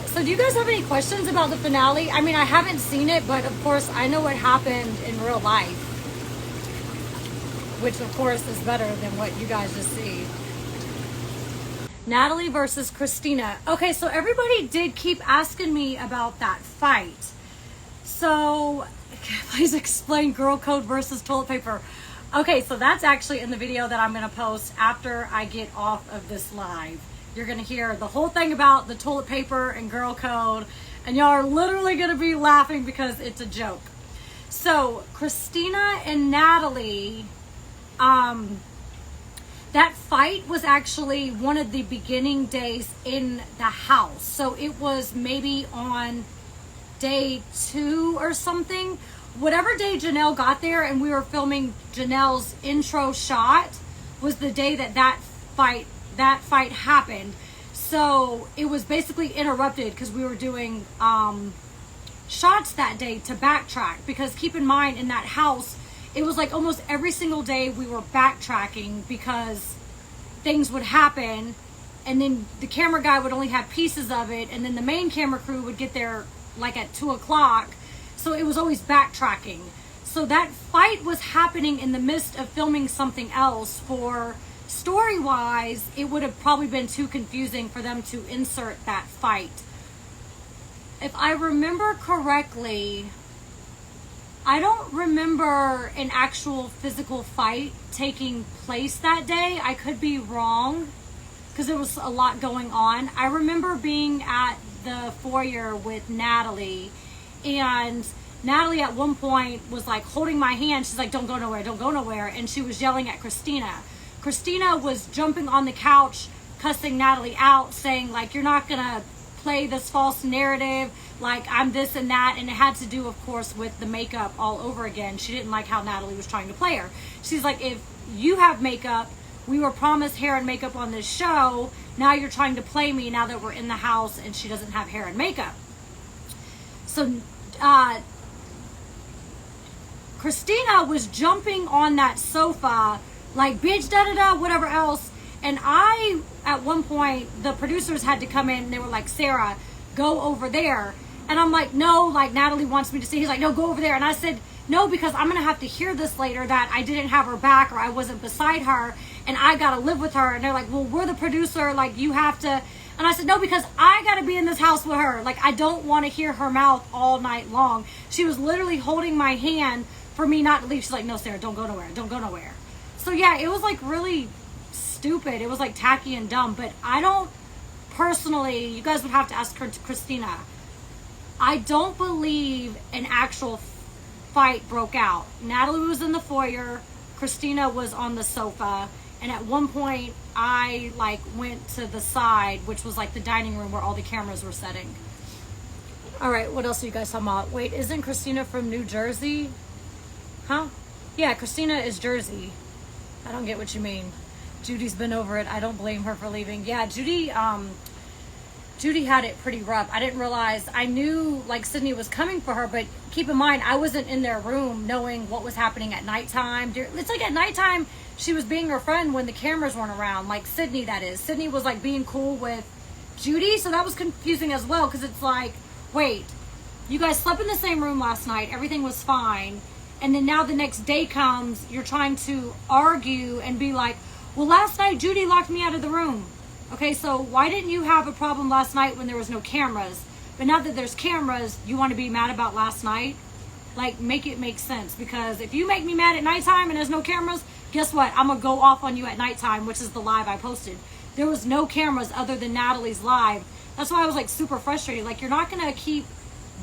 So do you guys have any questions about the finale? I mean, I haven't seen it, but of course I know what happened in real life, which of course is better than what you guys just see. Natalie versus Christina. Okay, so everybody did keep asking me about that fight. So please explain girl code versus toilet paper. Okay, so that's actually in the video that I'm going to post after I get off of this live. You're going to hear the whole thing about the toilet paper and girl code, and y'all are literally going to be laughing because it's a joke. So Christina and Natalie, that fight was actually one of the beginning days in the house. So it was maybe on day 2 or something. Whatever day Janelle got there and we were filming Janelle's intro shot was the day that fight happened. So it was basically interrupted because we were doing shots that day to backtrack, because keep in mind, in that house it was like almost every single day we were backtracking because things would happen and then the camera guy would only have pieces of it, and then the main camera crew would get there like at 2 o'clock. So it was always backtracking. So that fight was happening in the midst of filming something else. For story-wise, it would have probably been too confusing for them to insert that fight. If I remember correctly, I don't remember an actual physical fight taking place that day. I could be wrong because there was a lot going on. I remember being at the foyer with Natalie, and Natalie at one point was like holding my hand. She's like, don't go nowhere, don't go nowhere. And she was yelling at Christina. Christina was jumping on the couch, cussing Natalie out, saying like, you're not gonna play this false narrative, like I'm this and that. And it had to do, of course, with the makeup all over again. She didn't like how Natalie was trying to play her. She's like, if you have makeup, we were promised hair and makeup on this show, now you're trying to play me now that we're in the house and she doesn't have hair and makeup. So Christina was jumping on that sofa like, bitch, da-da-da, whatever else. And I, at one point, the producers had to come in and they were like, Sarah, go over there. And I'm like, no, like Natalie wants me to see. He's like, no, go over there. And I said, no, because I'm going to have to hear this later that I didn't have her back or I wasn't beside her and I got to live with her. And they're like, well, we're the producer. Like, you have to. And I said, no, because I got to be in this house with her. Like, I don't want to hear her mouth all night long. She was literally holding my hand for me not to leave. She's like, no, Sarah, don't go nowhere. Don't go nowhere. So yeah, it was like really stupid. It was like tacky and dumb. But I don't personally, you guys would have to ask Christina. I don't believe an actual fight broke out. Natalie was in the foyer. Christina was on the sofa. And at one point, I like went to the side, which was like the dining room where all the cameras were setting. All right, what else are you guys talking about? Wait, isn't Christina from New Jersey? Huh? Yeah, Christina is Jersey. I don't get what you mean. Judy's been over it. I don't blame her for leaving. Yeah, Judy had it pretty rough. I didn't realize, I knew like Sydney was coming for her, but keep in mind, I wasn't in their room knowing what was happening at nighttime. It's like at nighttime, she was being her friend when the cameras weren't around, like Sydney, that is. Sydney was like being cool with Judy, so that was confusing as well, because it's like, wait, you guys slept in the same room last night, everything was fine, and then now the next day comes, you're trying to argue and be like, well, last night Judy locked me out of the room. Okay, so why didn't you have a problem last night when there was no cameras? But now that there's cameras, you want to be mad about last night? Like, make it make sense. Because if you make me mad at nighttime and there's no cameras, guess what? I'm going to go off on you at nighttime, which is the live I posted. There was no cameras other than Natalie's live. That's why I was like super frustrated. Like, you're not going to keep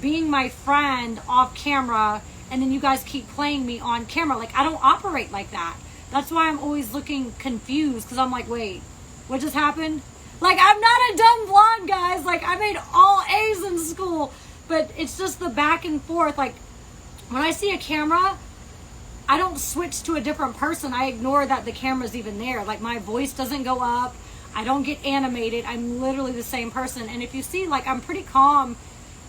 being my friend off camera and then you guys keep playing me on camera. Like, I don't operate like that. That's why I'm always looking confused, because I'm like, wait, what just happened? Like, I'm not a dumb blonde, guys. Like, I made all A's in school. But it's just the back and forth. Like, when I see a camera, I don't switch to a different person. I ignore that the camera's even there. Like, my voice doesn't go up. I don't get animated. I'm literally the same person. And if you see, like, I'm pretty calm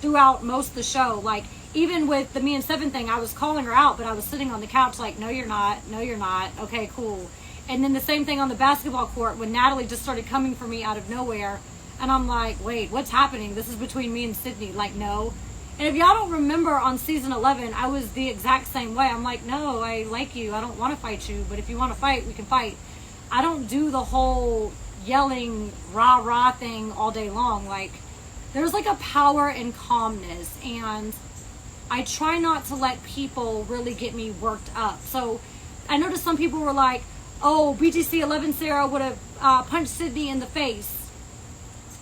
throughout most of the show. Like, even with the Me and Seven thing, I was calling her out, but I was sitting on the couch like, no, you're not. No, you're not. Okay, cool. And then the same thing on the basketball court when Natalie just started coming for me out of nowhere. And I'm like, wait, what's happening? This is between me and Sydney. Like, no. And if y'all don't remember, on season 11, I was the exact same way. I'm like, no, I like you. I don't want to fight you. But if you want to fight, we can fight. I don't do the whole yelling rah-rah thing all day long. Like, there's like a power in calmness. And I try not to let people really get me worked up. So I noticed some people were like, oh, BTC 11 Sarah would have punched Sydney in the face.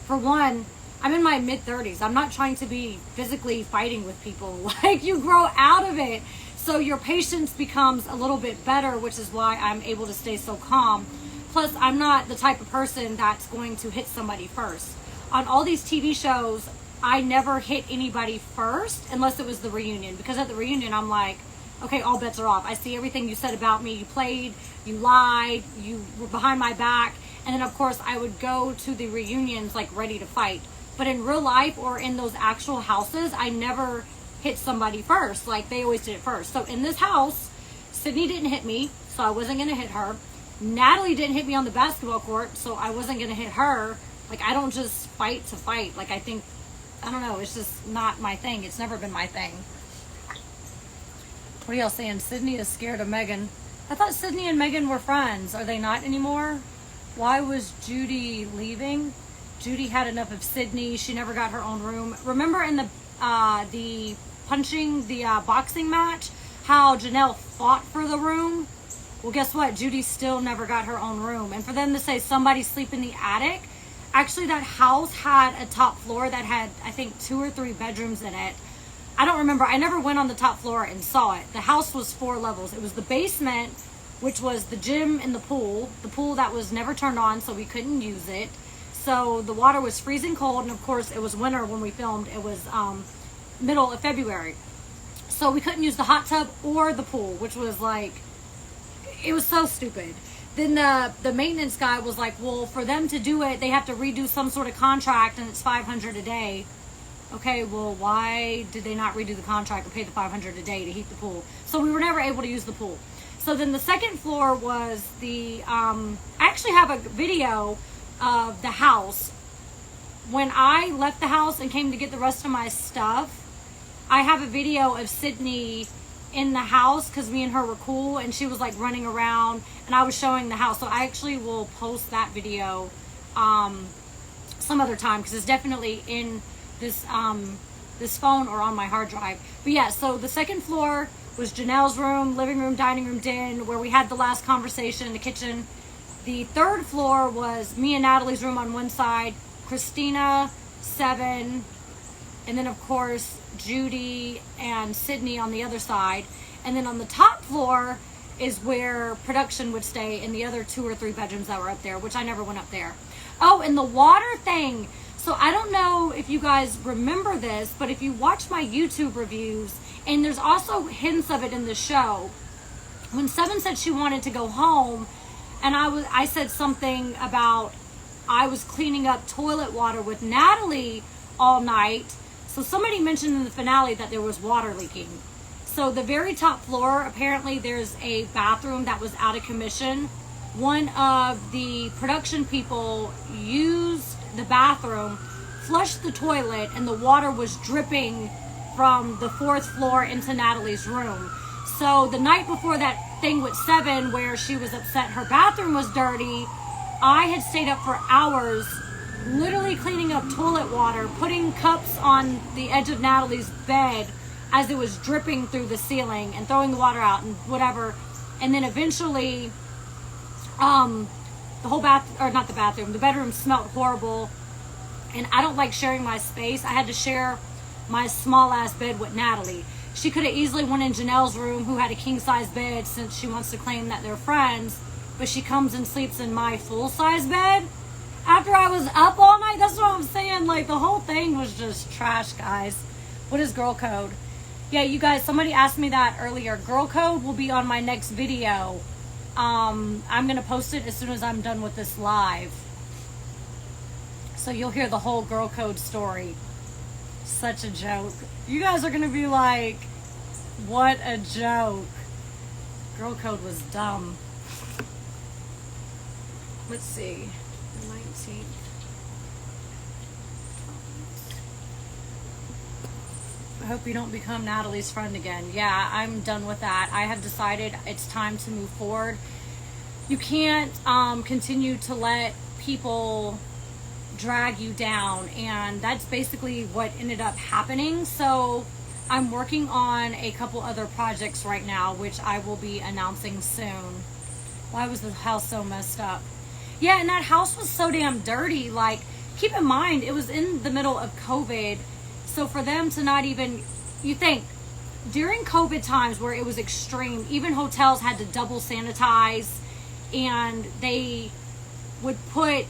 For one, I'm in my mid-30s. I'm not trying to be physically fighting with people. Like, you grow out of it. So your patience becomes a little bit better, which is why I'm able to stay so calm. Plus, I'm not the type of person that's going to hit somebody first. On all these TV shows, I never hit anybody first unless it was the reunion. Because at the reunion, I'm like, okay, all bets are off. I see everything you said about me. You played, you lied, you were behind my back. And then, of course, I would go to the reunions, like, ready to fight. But in real life or in those actual houses, I never hit somebody first. Like, they always did it first. So in this house, Sydney didn't hit me, so I wasn't going to hit her. Natalie didn't hit me on the basketball court, so I wasn't going to hit her. Like, I don't just fight to fight. Like, I don't know, it's just not my thing. It's never been my thing. What are y'all saying? Sydney is scared of Megan. I thought Sydney and Megan were friends. Are they not anymore? Why was Judy leaving? Judy had enough of Sydney. She never got her own room. Remember in the boxing match, how Janelle fought for the room? Well, guess what? Judy still never got her own room. And for them to say somebody sleep in the attic, actually that house had a top floor that had, I think, 2 or 3 bedrooms in it. I don't remember. I never went on the top floor and saw it. The house was 4 levels. It was the basement, which was the gym and the pool that was never turned on, so we couldn't use it. So the water was freezing cold, and of course it was winter when we filmed. It was middle of February. So we couldn't use the hot tub or the pool, which was like, it was so stupid. Then the maintenance guy was like, well, for them to do it, they have to redo some sort of contract, and it's $500 a day. Okay, well, why did they not redo the contract and pay the $500 a day to heat the pool? So we were never able to use the pool. So then the second floor was the, I actually have a video of the house. When I left the house and came to get the rest of my stuff, I have a video of Sydney in the house because me and her were cool, and she was like running around and I was showing the house. So I actually will post that video some other time because it's definitely in this this phone or on my hard drive. But yeah, so the second floor was Janelle's room, living room, dining room, den, where we had the last conversation, the kitchen. The third floor was me and Natalie's room on one side, Christina, 7, and then of course Judy and Sydney on the other side. And then on the top floor is where production would stay in the other 2 or 3 bedrooms that were up there, which I never went up there. Oh, and the water thing. So I don't know if you guys remember this, but if you watch my YouTube reviews, and there's also hints of it in the show, when 7 said she wanted to go home, and I said something about I was cleaning up toilet water with Natalie all night. So somebody mentioned in the finale that there was water leaking. So the very top floor, apparently there's a bathroom that was out of commission. One of the production people used the bathroom, flushed the toilet, and the water was dripping from the 4th floor into Natalie's room. So the night before that thing with 7 where she was upset her bathroom was dirty, I had stayed up for hours literally cleaning up toilet water, putting cups on the edge of Natalie's bed as it was dripping through the ceiling, and throwing the water out and whatever. And then eventually the whole the bedroom smelled horrible, and I don't like sharing my space. I had to share my small ass bed with Natalie. She could have easily went in Janelle's room, who had a king size bed, since she wants to claim that they're friends, but she comes and sleeps in my full size bed after I was up all night. That's what I'm saying. Like, the whole thing was just trash, guys. What is girl code? Yeah, you guys, somebody asked me that earlier. Girl code will be on my next video. I'm gonna post it as soon as I'm done with this live, so you'll hear the whole girl code story. Such a joke. You guys are gonna be like, what a joke. Girl code was dumb. Let's see. The 19th. hope you don't become Natalie's friend again. Yeah, I'm done with that. I have decided it's time to move forward. You can't continue to let people drag you down, and that's basically what ended up happening. So I'm working on a couple other projects right now, which I will be announcing soon. Why was the house so messed up? Yeah, and that house was so damn dirty. Like, keep in mind, it was in the middle of COVID. So for them to not even, you think, during COVID times where it was extreme, even hotels had to double sanitize, and they would put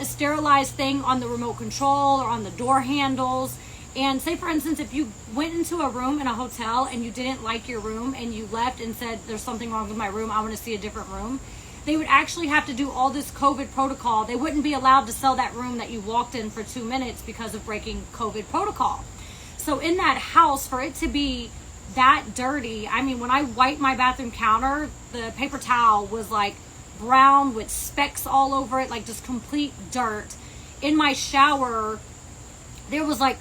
a sterilized thing on the remote control or on the door handles. And say, for instance, if you went into a room in a hotel and you didn't like your room and you left and said, there's something wrong with my room, I want to see a different room, they would actually have to do all this COVID protocol. They wouldn't be allowed to sell that room that you walked in for 2 minutes because of breaking COVID protocol. So in that house, for it to be that dirty, I mean, when I wiped my bathroom counter, the paper towel was like brown with specks all over it, like just complete dirt. In my shower, there was like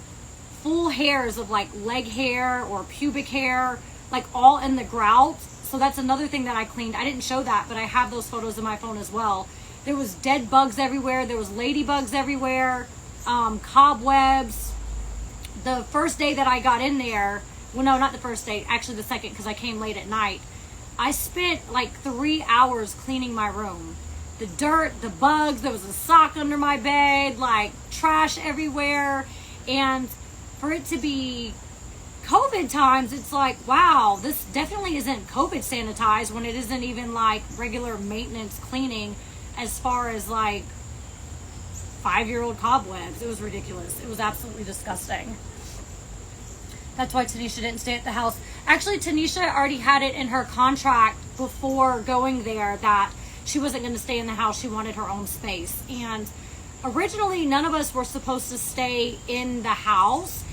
full hairs of like leg hair or pubic hair, like all in the grout. So that's another thing that I cleaned. I didn't show that, but I have those photos in my phone as well. There was dead bugs everywhere. There was ladybugs everywhere, cobwebs. The first day that I got in there, well, no, not the first day, actually the second, because I came late at night. I spent like 3 hours cleaning my room. The dirt, the bugs, there was a sock under my bed, like trash everywhere. And for it to be COVID times, it's like, wow, this definitely isn't COVID sanitized when it isn't even like regular maintenance cleaning as far as like 5-year-old cobwebs. It was ridiculous. It was absolutely disgusting. That's why Tanisha didn't stay at the house. Actually, Tanisha already had it in her contract before going there that she wasn't going to stay in the house. She wanted her own space. And originally, none of us were supposed to stay in the house.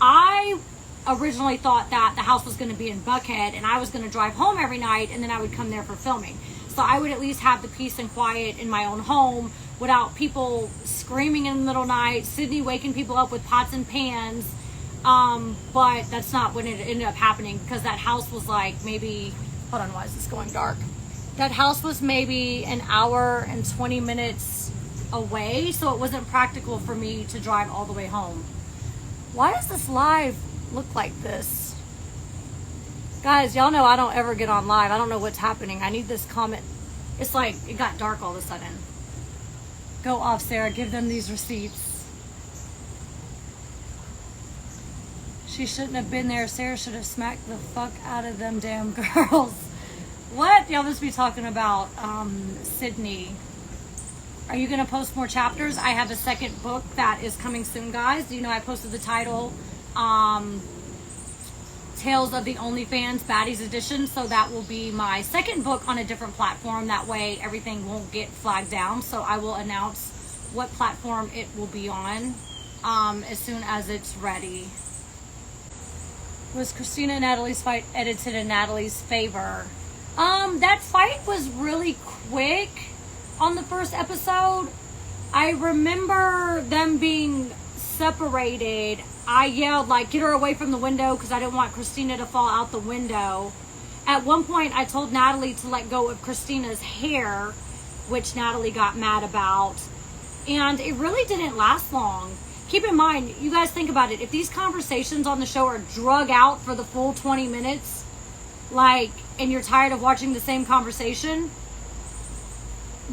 I originally thought that the house was going to be in Buckhead and I was going to drive home every night and then I would come there for filming. So I would at least have the peace and quiet in my own home without people screaming in the middle of the night, Sydney waking people up with pots and pans. But that's not when it ended up happening, because that house was like maybe, hold on, why is this going dark? That house was maybe an hour and 20 minutes away, so it wasn't practical for me to drive all the way home. Why does this live look like this? Guys, y'all know I don't ever get on live. I don't know what's happening. I need this comment. It's like it got dark all of a sudden. Go off, Sarah. Give them these receipts. She shouldn't have been there. Sarah should have smacked the fuck out of them damn girls. What? Y'all must be talking about Sydney. Are you going to post more chapters? I have a second book that is coming soon, guys. You know, I posted the title, Tales of the OnlyFans Baddies Edition. So that will be my second book on a different platform. That way everything won't get flagged down. So I will announce what platform it will be on as soon as it's ready. Was Christina Natalie's fight edited in Natalie's favor? That fight was really quick on the first episode. I remember them being separated. I yelled, like, get her away from the window, because I didn't want Christina to fall out the window. At one point, I told Natalie to let go of Christina's hair, which Natalie got mad about. And it really didn't last long. Keep in mind, you guys think about it. If these conversations on the show are drug out for the full 20 minutes, like, and you're tired of watching the same conversation,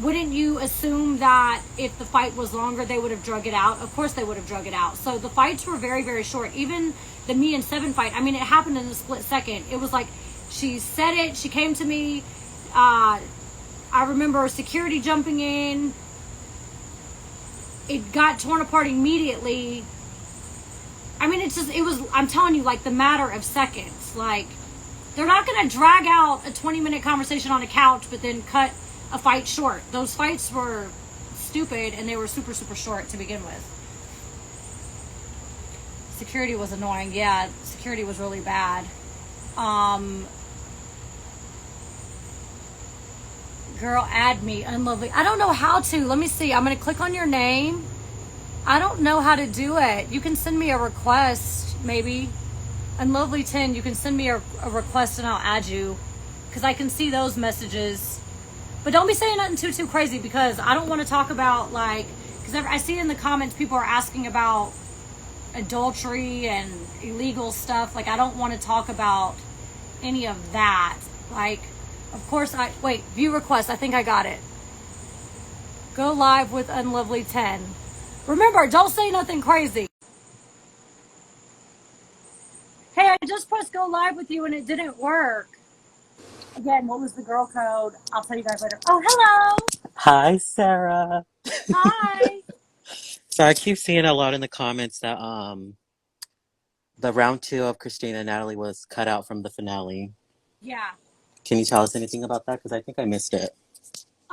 wouldn't you assume that if the fight was longer, they would have drug it out? Of course they would have drug it out. So the fights were very, very short. Even the me and Seven fight, I mean, it happened in a split second. It was like, she said it, she came to me. I remember security jumping in. It got torn apart immediately. I mean, it's just, it was, I'm telling you, like the matter of seconds. Like, they're not going to drag out a 20-minute conversation on a couch, but then cut a fight short. Those fights were stupid, and they were super, super short to begin with. Security was annoying. Yeah, security was really bad. Girl, add me. Unlovely. I don't know how to. Let me see. I'm going to click on your name. I don't know how to do it. You can send me a request, maybe. And Lovely 10, you can send me a request and I'll add you. Because I can see those messages. But don't be saying nothing too crazy because I don't want to talk about, like, because I see in the comments people are asking about adultery and illegal stuff. Like, I don't want to talk about any of that. Like, of course, wait, view request. I think I got it. Go live with Unlovely 10. Remember, don't say nothing crazy. Hey, I just pressed go live with you and it didn't work. Again, what was the girl code? I'll tell you guys later. Oh, hello. Hi, Sarah. Hi. So I keep seeing a lot in the comments that the round two of Christina Natalie was cut out from the finale. Yeah. Can you tell us anything about that? Because I think I missed it.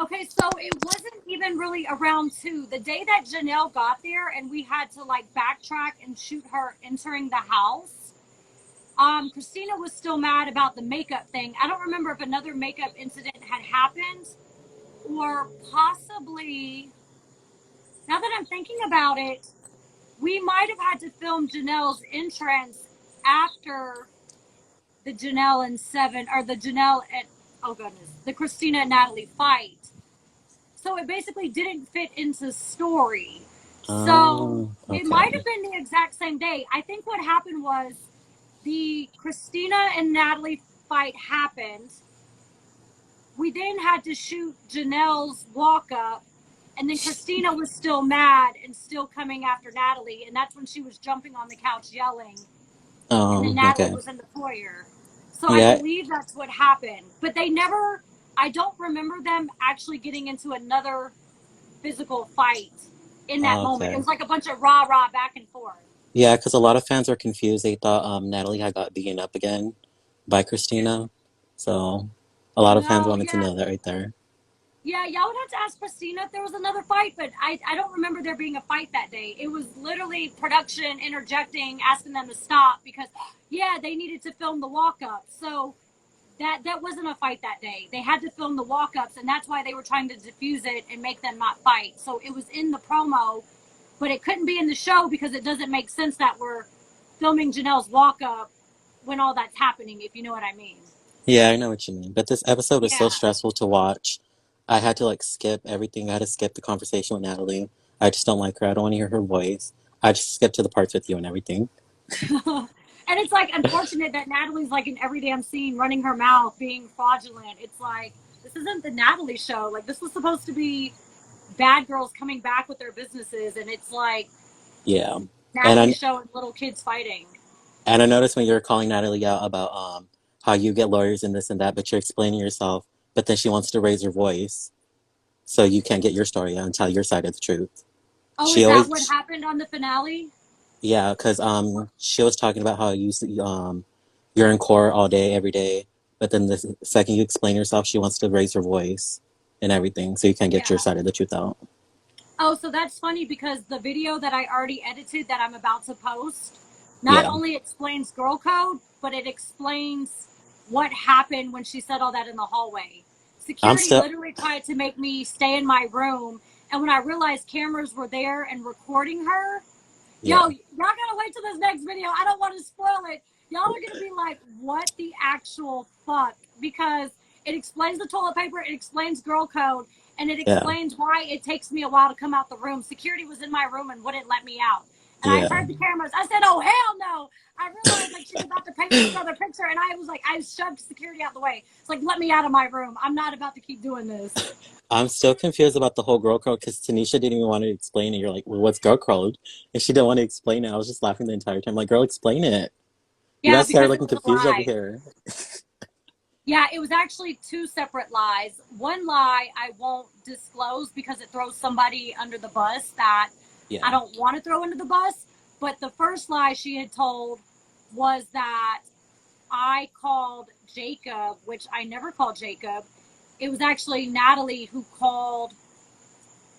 Okay, so it wasn't even really around two. The day that Janelle got there and we had to like backtrack and shoot her entering the house, Christina was still mad about the makeup thing. I don't remember if another makeup incident had happened or possibly, now that I'm thinking about it, we might have had to film Janelle's entrance after the Janelle and Seven, or the Janelle and, oh goodness, the Christina and Natalie fight. So it basically didn't fit into story. So Oh, it might have okay. been the exact same day. I think what happened was the Christina and Natalie fight happened. We then had to shoot Janelle's walk up, and then Christina was still mad and still coming after Natalie, and that's when she was jumping on the couch yelling, and then Natalie Okay. was in the foyer. So I Yeah. believe that's what happened. But they never, I don't remember them actually getting into another physical fight in that moment. It Okay. was like a bunch of rah rah back and forth. Yeah, because a lot of fans were confused. They thought Natalie had got beaten up again by Christina. So a lot of fans No, wanted to yeah. know that right there. Yeah, y'all would have to ask Christina if there was another fight, but I don't remember there being a fight that day. It was literally production interjecting, asking them to stop because, yeah, they needed to film the walk up. So that wasn't a fight that day. They had to film the walk ups, and that's why they were trying to diffuse it and make them not fight. So it was in the promo, but it couldn't be in the show because it doesn't make sense that we're filming Janelle's walk up when all that's happening, if you know what I mean. Yeah, I know what you mean. But this episode was so Yeah. stressful to watch. I had to like skip everything. I had to skip the conversation with Natalie. I just don't like her. I don't want to hear her voice. I just skip to the parts with you and everything. And it's like unfortunate that Natalie's like in every damn scene running her mouth, being fraudulent. It's like this isn't the Natalie show. Like this was supposed to be bad girls coming back with their businesses, and it's like Yeah. And Natalie I show and little kids fighting. and I noticed when you were calling Natalie out about how you get lawyers and this and that, but you're explaining yourself, but then she wants to raise her voice so you can't get your story out and tell your side of the truth. Oh, She is that what always happened on the finale? Yeah, because she was talking about how you're in court all day every day, but then the second you explain yourself, she wants to raise her voice and everything, so you can get your Yeah. side of the truth out. Oh, so that's funny because the video that I already edited that I'm about to post not Yeah, only explains girl code, but it explains what happened when she said all that in the hallway. I'm Security still. literally tried to make me stay in my room, and when I realized cameras were there and recording her, Yeah, yo, y'all gotta wait till this next video. I don't want to spoil it. Y'all are gonna be like, what the actual fuck? Because it explains the toilet paper, it explains girl code, and it yeah, explains why it takes me a while to come out the room. Security was in my room and wouldn't let me out. And I yeah. heard the cameras. I said, oh, hell no. I realized like she's about to paint this other picture. And I was like, I shoved security out the way. It's like, let me out of my room. I'm not about to keep doing this. I'm still confused about the whole girl code because Tanisha didn't even want to explain it. You're like, well, what's girl code? And she didn't want to explain it. I was just laughing the entire time. Like, girl, explain it. You Yeah, got Sarah because it looking was a confused over lie. here. Yeah, it was actually two separate lies. One lie I won't disclose because it throws somebody under the bus that I Yeah. don't want to throw under the bus. But the first lie she had told was that I called Jacob, which I never called Jacob. It was actually Natalie who called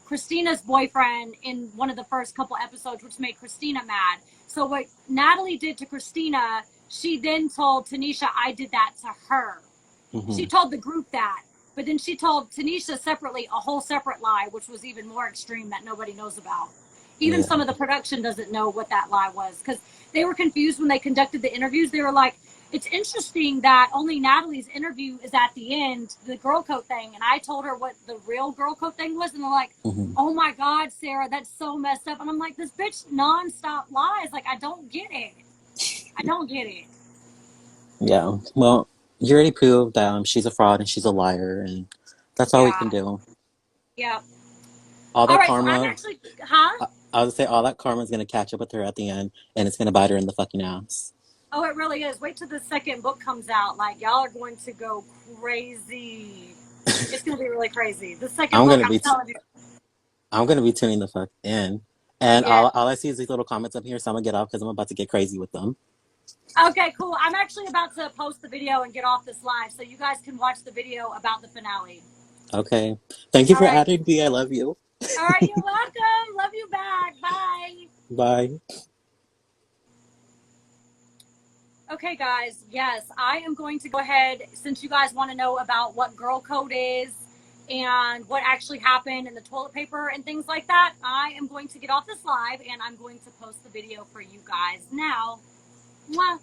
Christina's boyfriend in one of the first couple episodes, which made Christina mad. So what Natalie did to Christina, she then told Tanisha I did that to her. Hmm. She told the group that, but then she told Tanisha separately a whole separate lie, which was even more extreme that nobody knows about. Even some of the production doesn't know what that lie was, because they were confused when they conducted the interviews. They were like, it's interesting that only Natalie's interview is at the end, the girl code thing. And I told her what the real girl code thing was. And they're like, oh my God, Sarah, that's so messed up. And I'm like, this bitch nonstop lies. Like, I don't get it. I don't get it. Yeah. Well, you already proved that she's a fraud and she's a liar. And that's all we can do. Yeah. All that All right, karma. so I'm actually, huh? I would say all that karma is going to catch up with her at the end. And it's going to bite her in the fucking ass. Oh, it really is. Wait till the second book comes out. Like, y'all are going to go crazy. It's going to be really crazy. The second book, I'm telling you. I'm going to be tuning the fuck in. And all I see is these little comments up here, so I'm going to get off because I'm about to get crazy with them. Okay, cool. I'm actually about to post the video and get off this live, so you guys can watch the video about the finale. Okay. Thank you for adding me. I love you. All right, you're welcome. Love you back. Bye. Bye. Okay, guys. Yes, I am going to go ahead, since you guys want to know about what girl code is and what actually happened in the toilet paper and things like that, I am going to get off this live and I'm going to post the video for you guys now. Mwah.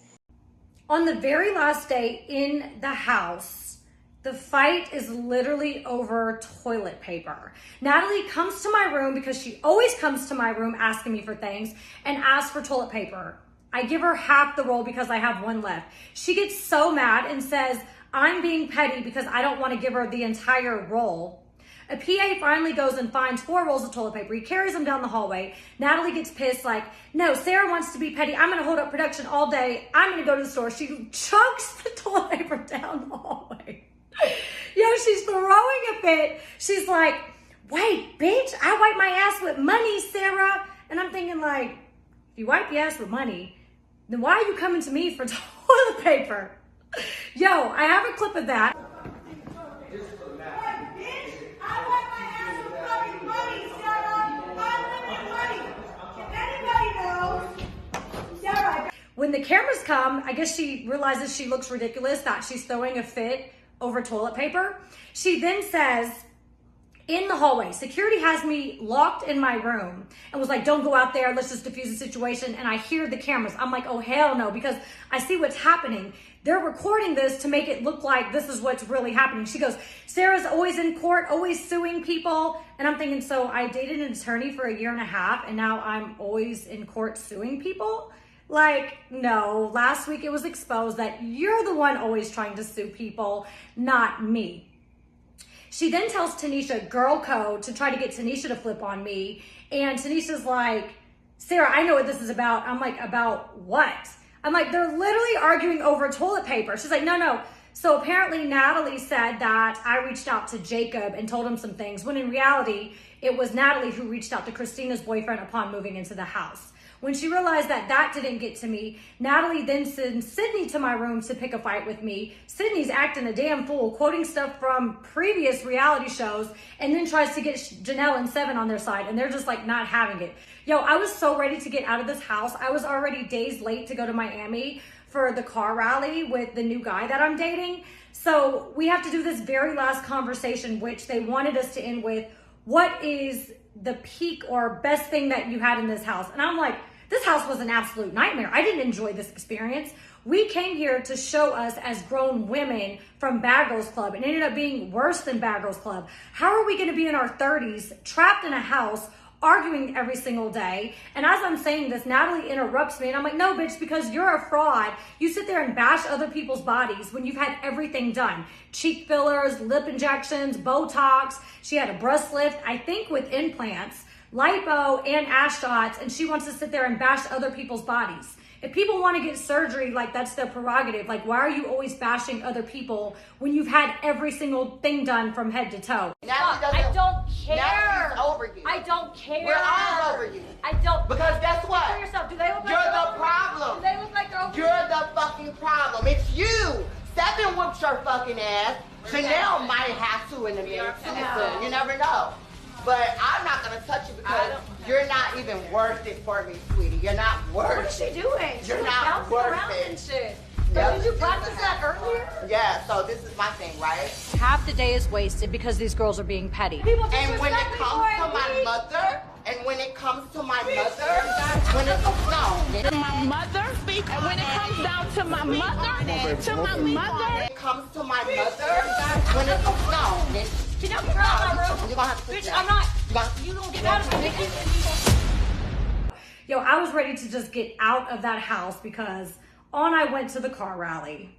On the very last day in the house, the fight is literally over toilet paper. Natalie comes to my room, because she always comes to my room asking me for things, and asks for toilet paper. I give her half the roll because I have one left. She gets so mad and says, I'm being petty because I don't want to give her the entire roll. A PA finally goes and finds 4 rolls of toilet paper. He carries them down the hallway. Natalie gets pissed, like, no, Sarah wants to be petty. I'm going to hold up production all day. I'm going to go to the store. She chucks the toilet paper down the hallway. Yo, she's throwing a fit. She's like, wait, bitch, I wipe my ass with money, Sarah. And I'm thinking, like, if you wipe your ass with money, then why are you coming to me for toilet paper? Yo, I have a clip of that. When the cameras come, I guess she realizes she looks ridiculous, that she's throwing a fit over toilet paper. She then says, in the hallway, security has me locked in my room and was like, don't go out there, let's just diffuse the situation. And I hear the cameras. I'm like, oh, hell no, because I see what's happening. They're recording this to make it look like this is what's really happening. She goes, Sarah's always in court, always suing people. And I'm thinking, so I dated an attorney for 1.5 years and now I'm always in court suing people? Like, no, last week it was exposed that you're the one always trying to sue people, not me. She then tells Tanisha girl code to try to get Tanisha to flip on me. And Tanisha's like, Sarah, I know what this is about. I'm like, about what? I'm like, they're literally arguing over toilet paper. She's like, no. So apparently Natalie said that I reached out to Jacob and told him some things, when in reality, it was Natalie who reached out to Christina's boyfriend upon moving into the house. When she realized that that didn't get to me, Natalie then sends Sydney to my room to pick a fight with me. Sydney's acting a damn fool, quoting stuff from previous reality shows, and then tries to get Janelle and Seven on their side, and they're just like not having it. Yo, I was so ready to get out of this house. I was already days late to go to Miami for the car rally with the new guy that I'm dating. So we have to do this very last conversation, which they wanted us to end with, what is the peak or best thing that you had in this house? And I'm like, this house was an absolute nightmare. I didn't enjoy this experience. We came here to show us as grown women from Bad Girls Club, and it ended up being worse than Bad Girls Club. How are we going to be in our 30s, trapped in a house, arguing every single day? And as I'm saying this, Natalie interrupts me and I'm like, no, bitch, because you're a fraud. You sit there and bash other people's bodies when you've had everything done. Cheek fillers, lip injections, Botox. She had a breast lift, I think with implants, lipo and ass shots, and she wants to sit there and bash other people's bodies. If people want to get surgery, like, that's their prerogative. Like, why are you always bashing other people when you've had every single thing done from head to toe? I don't care. Natalie's over you. I don't care. We're all over you. I don't. Because guess what? For yourself. Do they look like You're they're the over problem. Do they look like they're over You're the fucking problem. It's you. Seven whooped your fucking ass. Janelle might have to in the minute soon. You never know. But I'm not going to touch you because you're not even worth it for me, sweetie. You're not worth it. What is she doing? You're not worth it. And shit. Yep. Did you practice that earlier? Yeah, so this is my thing, right? Half the day is wasted because these girls are being petty. And when it comes to my mother And when it comes to my mother, when it's my mother, and when it comes down to my mother, when it comes to my mother, when it's Can you get out of my room? you're gonna have to Bitch, sit I'm down. not. You don't get out of my room. Yo, I was ready to just get out of that house because on I went to the car rally.